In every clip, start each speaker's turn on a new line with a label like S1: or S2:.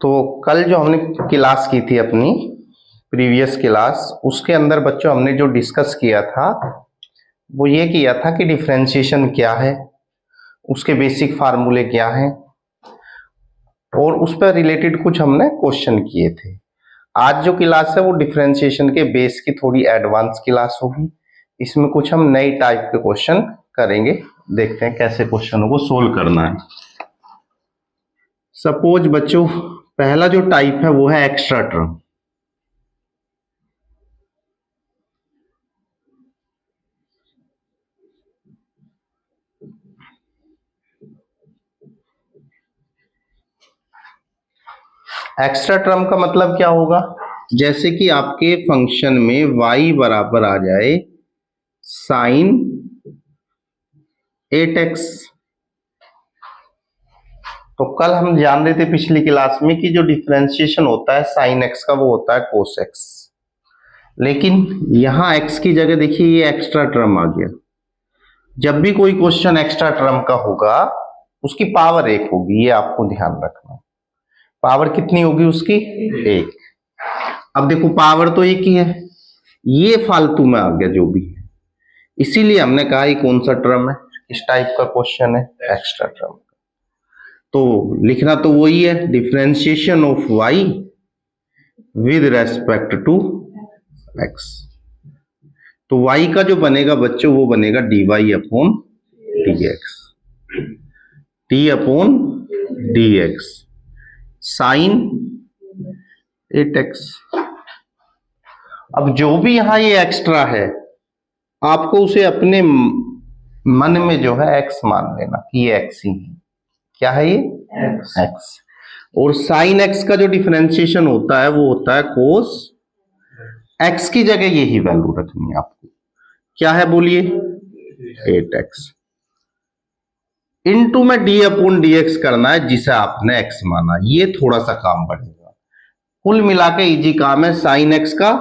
S1: तो कल जो हमने क्लास की थी अपनी प्रीवियस क्लास, उसके अंदर बच्चों हमने जो डिस्कस किया था वो ये किया था कि डिफरेंशिएशन क्या है, उसके बेसिक फार्मूले क्या हैं, और उस पर रिलेटेड कुछ हमने क्वेश्चन किए थे। आज जो क्लास है वो डिफरेंशिएशन के बेस की थोड़ी एडवांस क्लास होगी। इसमें कुछ हम नई टाइप के क्वेश्चन करेंगे। देखते हैं कैसे क्वेश्चनों को सोल्व करना है। सपोज बच्चों पहला जो टाइप है वो है एक्स्ट्रा टर्म। एक्स्ट्रा टर्म का मतलब क्या होगा? जैसे कि आपके फंक्शन में y बराबर आ जाए साइन 8x। तो कल हम जान रहे थे पिछली क्लास में कि जो डिफरेंशिएशन होता है साइन x का वो होता है कोस x, लेकिन यहां x की जगह देखिए ये एक्स्ट्रा टर्म आ गया। जब भी कोई क्वेश्चन एक्स्ट्रा टर्म का होगा उसकी पावर 1 होगी, ये आपको ध्यान रखना। पावर कितनी होगी उसकी? 1। अब देखो पावर तो एक ही है, ये फालतू में आ गया जो भी है, इसीलिए हमने कहा ये कौन सा टर्म है, इस टाइप का क्वेश्चन है एक्स्ट्रा टर्म। तो लिखना तो वही है, differentiation of y with respect to x। तो y का जो बनेगा बच्चों वो बनेगा dy upon dx, t upon dx sine 8x। अब जो भी यहां ये एक्स्ट्रा है आपको उसे अपने मन में जो है x मान लेना कि ये x ही है। क्या है ये? x। और साइन x का जो डिफरेंशिएशन होता है वो होता है कोस x की जगह यही वैल्यू रखनी है आपको। क्या है बोलिए? 8x इनटू में d अपॉन dx करना है जिसे आपने x माना। ये थोड़ा सा काम बढ़ेगा, कुल मिला के इजी काम है। साइन x का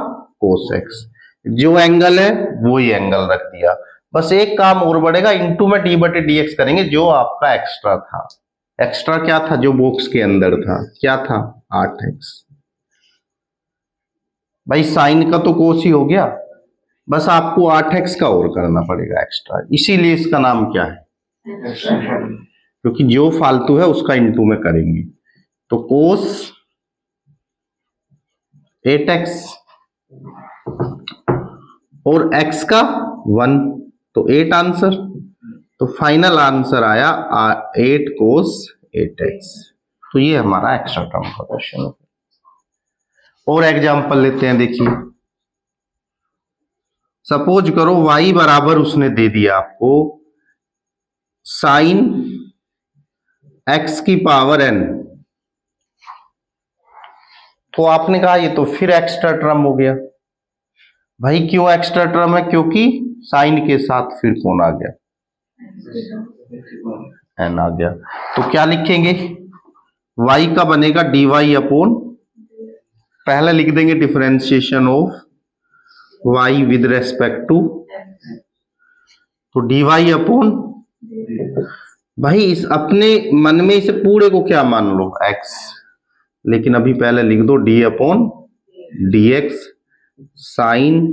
S1: कोस x, जो एंगल है वो ही एंगल रख दिया। बस एक काम और बढ़ेगा, इनटू में d बटे dx करेंगे जो आपका एक्स्ट्रा था। एक्स्ट्रा क्या था जो बॉक्स के अंदर था? क्या था? 8x। भाई साइन का तो कोस ही हो गया, बस आपको 8x का और करना पड़ेगा एक्स्ट्रा, इसीलिए इसका नाम क्या है? क्योंकि जो फालतू है उसका इनटू में करेंगे। तो कोस 8x और x का 1, तो 8 आंसर। तो फाइनल आंसर आया 8 कोस 8x। तो ये हमारा एक्स्ट्रा टर्म का क्वेश्चन है। और एग्जांपल लेते हैं, देखिए सपोज करो y बराबर उसने दे दिया आपको साइन x की पावर n। तो आपने कहा ये तो फिर एक्स्ट्रा टर्म हो गया। भाई क्यों एक्स्ट्रा टर्म है? क्योंकि साइन के साथ फिर कौन आ गया? n आ गया। तो क्या लिखेंगे? y का बनेगा dy अपॉन, पहले लिख देंगे differentiation of y with respect to, तो dy अपॉन, भाई इस अपने मन में इसे पूरे को क्या मान लो? x, लेकिन अभी पहले लिख दो d upon dx sine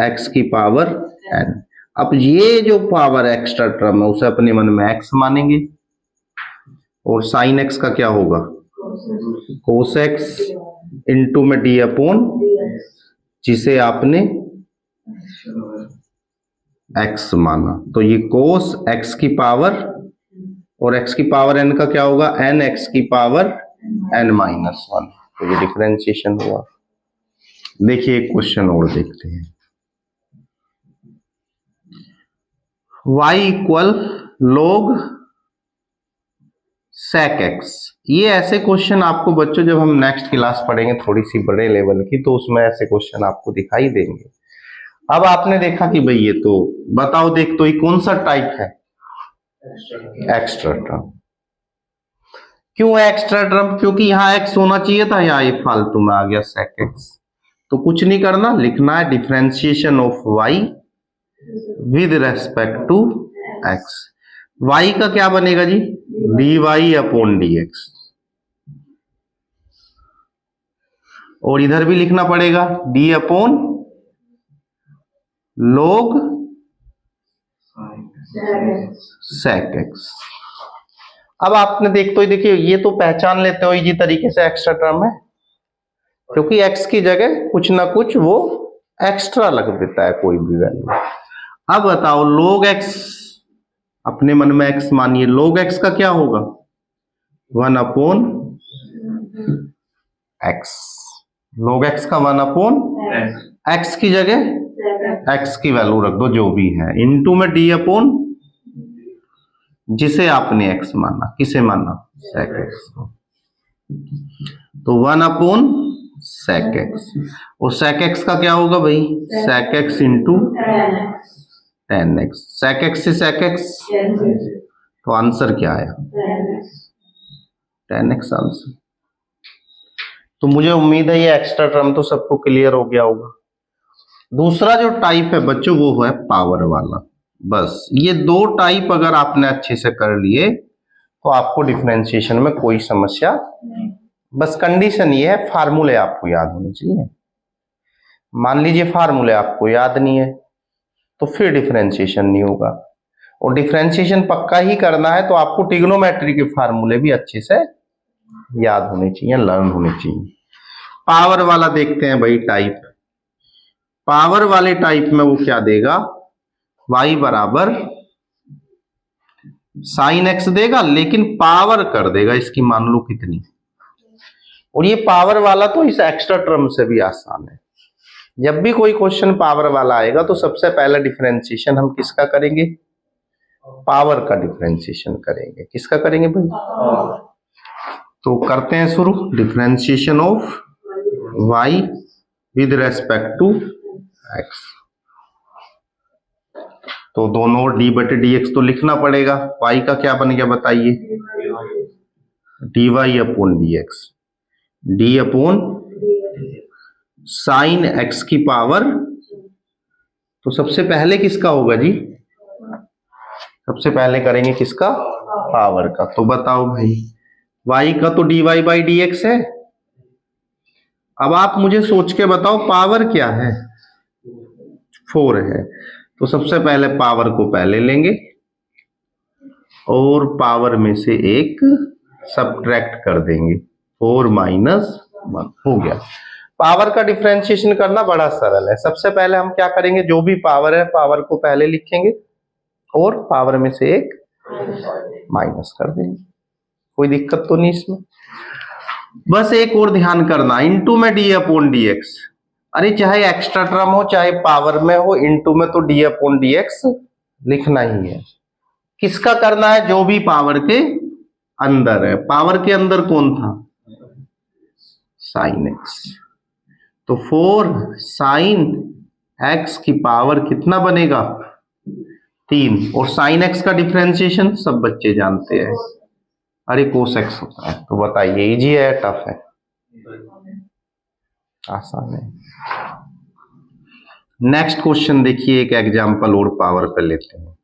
S1: x की पावर n। अब ये जो पावर एक्स्ट्रा टर्म है उसे अपने मन में x मानेंगे, और साइन x का क्या होगा? कोस x इंटू में d अपॉन, जिसे आपने x माना। तो ये कोस x की पावर, और x की पावर n का क्या होगा? n x की पावर n माइनस 1। तो ये डिफरेंशिएशन हुआ। देखिए एक क्वेश्चन और देखते हैं। y equal log sec x। ये ऐसे क्वेश्चन आपको बच्चों जब हम नेक्स्ट क्लास पढ़ेंगे थोड़ी सी बड़े लेवल की, तो उसमें ऐसे क्वेश्चन आपको दिखाई देंगे। अब आपने देखा कि भाई ये तो बताओ, देख तो ये कौन सा टाइप है? Extra term. क्यों एक्स्ट्रा टर्म? क्योंकि यहाँ x होना चाहिए था, यहाँ ये फालतू में आ गया sec x। तो कुछ नहीं करना, लिखना है differentiation of y with respect to x। y का क्या बनेगा जी? dy upon dx। और इधर भी लिखना पड़ेगा D upon log sec x। अब आपने देखिए ये तो पहचान लेते हो इजी तरीके से एक्स्ट्रा टर्म है, क्योंकि x की जगह कुछ ना कुछ वो एक्स्ट्रा लग देता है कोई भी वैल्यू। अब बताओ log x, अपने मन में x मानिए, log x का क्या होगा 1 अपॉन x। log x का 1 अपॉन x की जगह x की वैल्यू रख दो जो भी है, इनटू में डी अपॉन जिसे आपने x माना, किसे माना sec x को, तो 1 अपॉन sec x। और sec x का क्या होगा भाई sec x into tan x। sec x से sec x तो आंसर क्या आया tan x आंसर। तो मुझे उम्मीद है ये एक्स्ट्रा टर्म तो सबको क्लियर हो गया होगा। दूसरा जो टाइप है बच्चों वो है पावर वाला। बस ये दो टाइप अगर आपने अच्छे से कर लिए तो आपको डिफरेंशिएशन में कोई समस्या नहीं। बस कंडीशन ये है फार्मूले आपको याद होने चाहिए। मान लीजिए फार्मूले आपको याद नहीं है तो फिर डिफरेंशिएशन नहीं होगा, और डिफरेंशिएशन पक्का ही करना है तो आपको ट्रिग्नोमेट्री के फार्मूले भी अच्छे से याद होने चाहिए, लर्न होने चाहिए। पावर वाला देखते हैं भाई टाइप। पावर वाले टाइप में वो क्या देगा y बराबर साइन x देगा, लेकिन पावर कर देगा इसकी मान लो कितनी। और ये पावर वाला तो इस एक्स्ट्रा टर्म से भी आसान है। जब भी कोई क्वेश्चन पावर वाला आएगा तो सबसे पहले डिफरेंशिएशन हम किसका करेंगे पावर का डिफरेंशिएशन करेंगे। किसका करेंगे भाई तो करते हैं शुरू। Differentiation of y with respect to x, तो दोनों d बटे dx तो लिखना पड़ेगा। y का क्या बन गया बताइए dy upon dx, d upon sine x की पावर। तो सबसे पहले किसका होगा जी सबसे पहले करेंगे किसका पावर का। तो बताओ भाई y का तो dy बाई dx है। अब आप मुझे सोच के बताओ पावर क्या है 4 है, तो सबसे पहले पावर को पहले लेंगे और पावर में से एक सब्ट्रैक्ट कर देंगे, 4 माइनस 1 हो गया। पावर का डिफरेंशिएशन करना बड़ा सरल है। सबसे पहले हम क्या करेंगे जो भी पावर है पावर को पहले लिखेंगे और पावर में से एक माइनस कर देंगे, कोई दिक्कत तो नहीं इसमें। बस एक और ध्यान करना इनटू में डी अपॉन डी एक्स। अरे चाहे एक्स्ट्रा टर्म हो चाहे पावर में हो इनटू में तो डी अपॉन डी एक्स लिखना ही है। किसका करना है जो भी पावर के अंदर है। पावर के अंदर कौन था साइन एक्स, तो 4 साइन एक्स की पावर कितना बनेगा 3। और साइन एक्स का डिफरेंशिएशन सब बच्चे जानते हैं, अरे कोस एक्स होता है। तो बताइए इजी है टफ है आसान है। नेक्स्ट क्वेश्चन देखिए, एक एग्जांपल और पावर पे लेते हैं।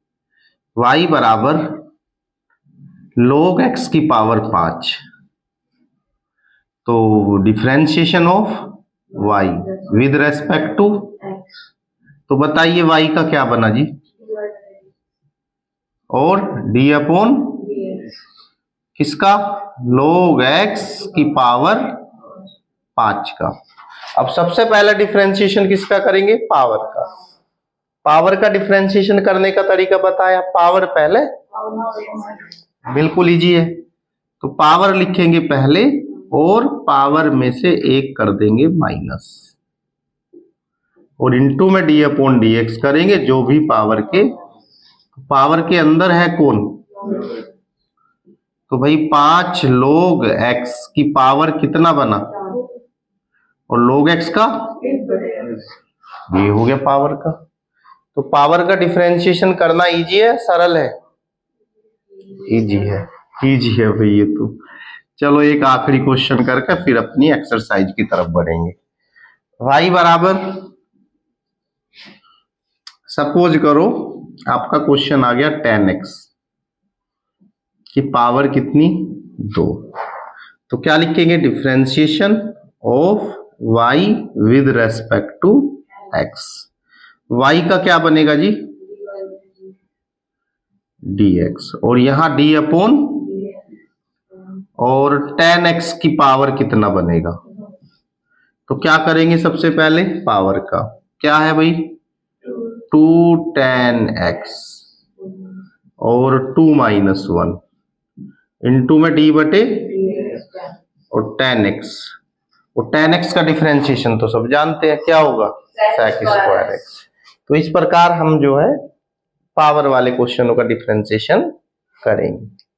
S1: y बराबर log x की पावर 5, तो differentiation of y with respect to, तो बताइए y का क्या बना जी और d अपॉन किसका log x की पावर 5 का। अब सबसे पहले डिफरेंशिएशन किसका करेंगे पावर का। पावर का डिफरेंशिएशन करने का तरीका बताया, पावर पहले बिल्कुल इजी है। तो पावर लिखेंगे पहले और पावर में से एक कर देंगे माइनस और इनटू में डी अपॉन डी एक्स करेंगे जो भी पावर के अंदर है कौन, तो भाई 5 log x की पावर कितना बना और log x का ये हो गया पावर का। तो पावर का डिफरेंशिएशन करना इजी है सरल है इजी है भाई ये तो। चलो एक आखिरी क्वेश्चन करके फिर अपनी एक्सरसाइज की तरफ बढ़ेंगे। y बराबर सपोज करो आपका क्वेश्चन आ गया 10x की पावर कितनी 2, तो क्या लिखेंगे differentiation of y with respect to x। y का क्या बनेगा जी, dx, और यहां d अपॉन, और tan x की पावर कितना बनेगा। तो क्या करेंगे सबसे पहले, पावर का क्या है भाई, 2 tan x और 2 माइनस 1 इंटू में d बटे और tan x, और tan x का डिफरेंशिएशन तो सब जानते हैं क्या होगा, sec स्क्वायर x। तो इस प्रकार हम जो है पावर वाले क्वेश्चनों का डिफरेंशिएशन करेंगे।